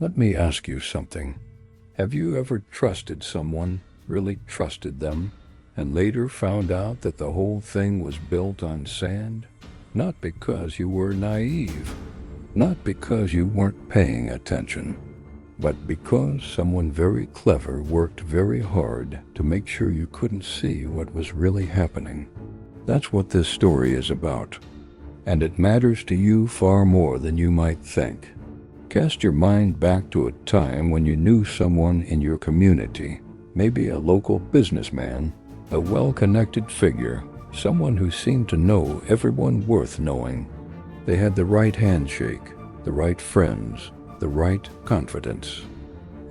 Let me ask you something. Have you ever trusted someone, really trusted them, and later found out that the whole thing was built on sand? Not because you were naive, not because you weren't paying attention, but because someone very clever worked very hard to make sure you couldn't see what was really happening. That's what this story is about, and it matters to you far more than you might think. Cast your mind back to a time when you knew someone in your community, maybe a local businessman, a well-connected figure, someone who seemed to know everyone worth knowing. They had the right handshake, the right friends, the right confidence.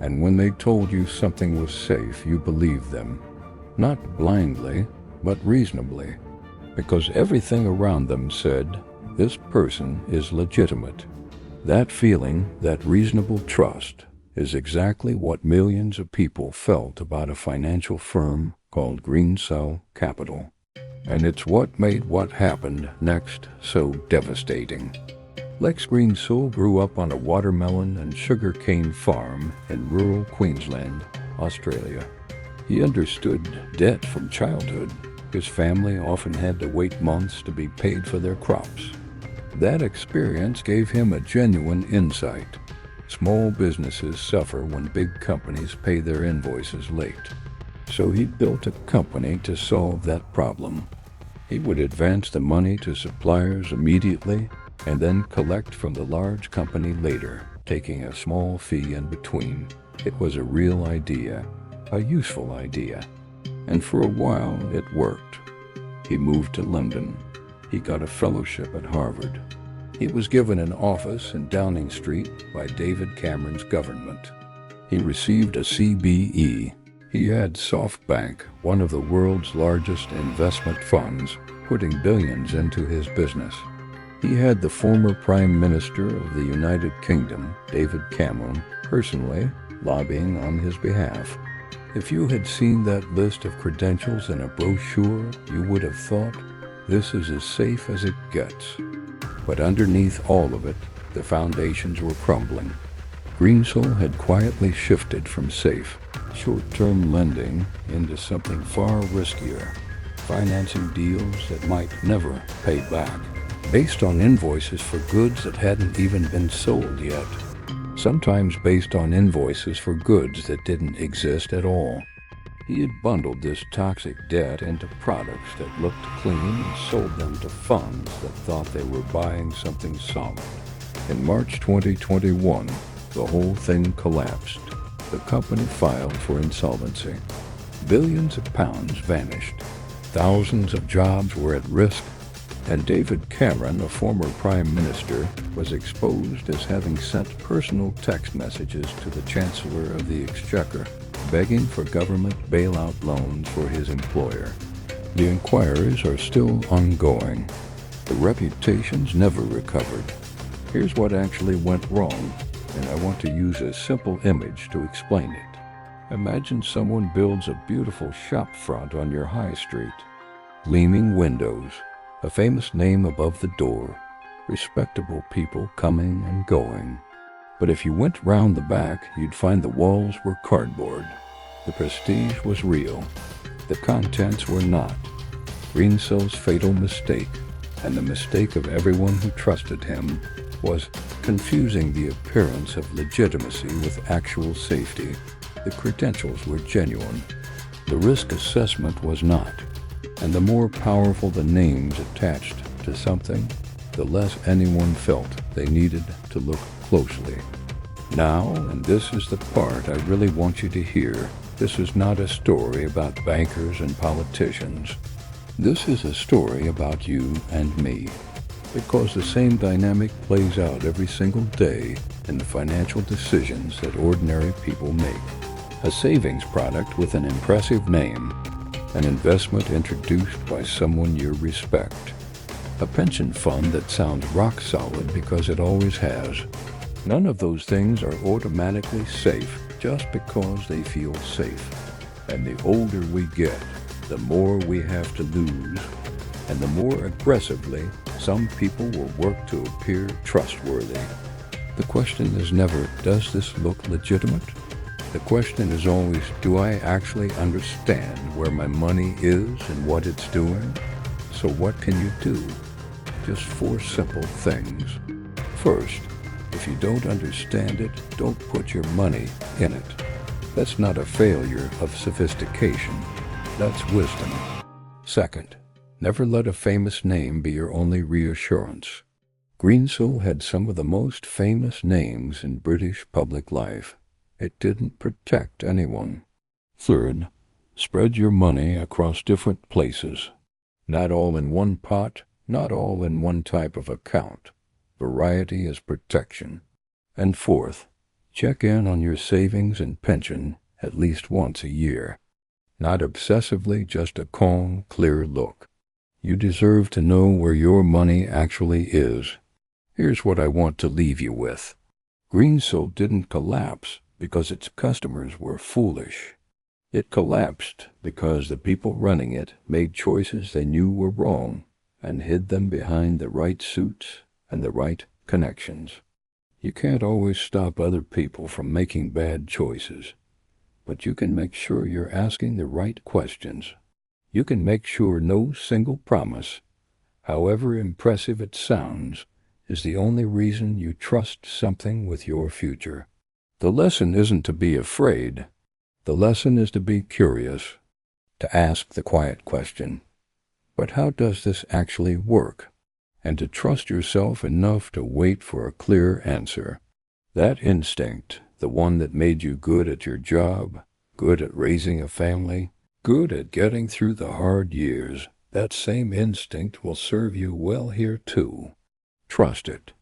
And when they told you something was safe, you believed them. Not blindly, but reasonably, because everything around them said, this person is legitimate. That feeling, that reasonable trust, is exactly what millions of people felt about a financial firm called Greensill Capital. And it's what made what happened next so devastating. Lex Greensill grew up on a watermelon and sugarcane farm in rural Queensland, Australia. He understood debt from childhood. His family often had to wait months to be paid for their crops. That experience gave him a genuine insight. Small businesses suffer when big companies pay their invoices late. So he built a company to solve that problem. He would advance the money to suppliers immediately and then collect from the large company later, taking a small fee in between. It was a real idea, a useful idea, and for a while it worked. He moved to London. He got a fellowship at Harvard. He was given an office in Downing Street by David Cameron's government. He received a CBE. He had SoftBank, one of the world's largest investment funds, putting billions into his business. He had the former Prime Minister of the United Kingdom, David Cameron, personally lobbying on his behalf. If you had seen that list of credentials in a brochure, you would have thought, this is as safe as it gets. But underneath all of it, the foundations were crumbling. Greensill had quietly shifted from safe, short-term lending into something far riskier, financing deals that might never pay back, based on invoices for goods that hadn't even been sold yet, sometimes based on invoices for goods that didn't exist at all. He had bundled this toxic debt into products that looked clean and sold them to funds that thought they were buying something solid. In March 2021, the whole thing collapsed. The company filed for insolvency. Billions of pounds vanished. Thousands of jobs were at risk, and David Cameron, a former Prime Minister, was exposed as having sent personal text messages to the Chancellor of the Exchequer, begging for government bailout loans for his employer. The inquiries are still ongoing. The reputation's never recovered. Here's what actually went wrong, and I want to use a simple image to explain it. Imagine someone builds a beautiful shop front on your high street. Gleaming windows, a famous name above the door, respectable people coming and going. But if you went round the back, you'd find the walls were cardboard. The prestige was real. The contents were not. Greensill's fatal mistake, and the mistake of everyone who trusted him, was confusing the appearance of legitimacy with actual safety. The credentials were genuine. The risk assessment was not. And the more powerful the names attached to something, the less anyone felt they needed to look closely. Now, and this is the part I really want you to hear, this is not a story about bankers and politicians. This is a story about you and me, because the same dynamic plays out every single day in the financial decisions that ordinary people make. A savings product with an impressive name, an investment introduced by someone you respect, a pension fund that sounds rock solid because it always has. None of those things are automatically safe just because they feel safe. And the older we get, the more we have to lose, and the more aggressively some people will work to appear trustworthy. The question is never, does this look legitimate? The question is always, do I actually understand where my money is and what it's doing? So what can you do? Just 4 simple things. First, if you don't understand it, don't put your money in it. That's not a failure of sophistication. That's wisdom. Second, never let a famous name be your only reassurance. Greensill had some of the most famous names in British public life. It didn't protect anyone. Third, spread your money across different places. Not all in one pot, not all in one type of account. Variety is protection. And fourth, check in on your savings and pension at least once a year. Not obsessively, just a calm, clear look. You deserve to know where your money actually is. Here's what I want to leave you with. Greensill didn't collapse because its customers were foolish. It collapsed because the people running it made choices they knew were wrong and hid them behind the right suits and the right connections. You can't always stop other people from making bad choices, but you can make sure you're asking the right questions. You can make sure no single promise, however impressive it sounds, is the only reason you trust something with your future. The lesson isn't to be afraid. The lesson is to be curious, to ask the quiet question, but how does this actually work? And to trust yourself enough to wait for a clear answer. That instinct, the one that made you good at your job, good at raising a family, good at getting through the hard years, that same instinct will serve you well here too. Trust it.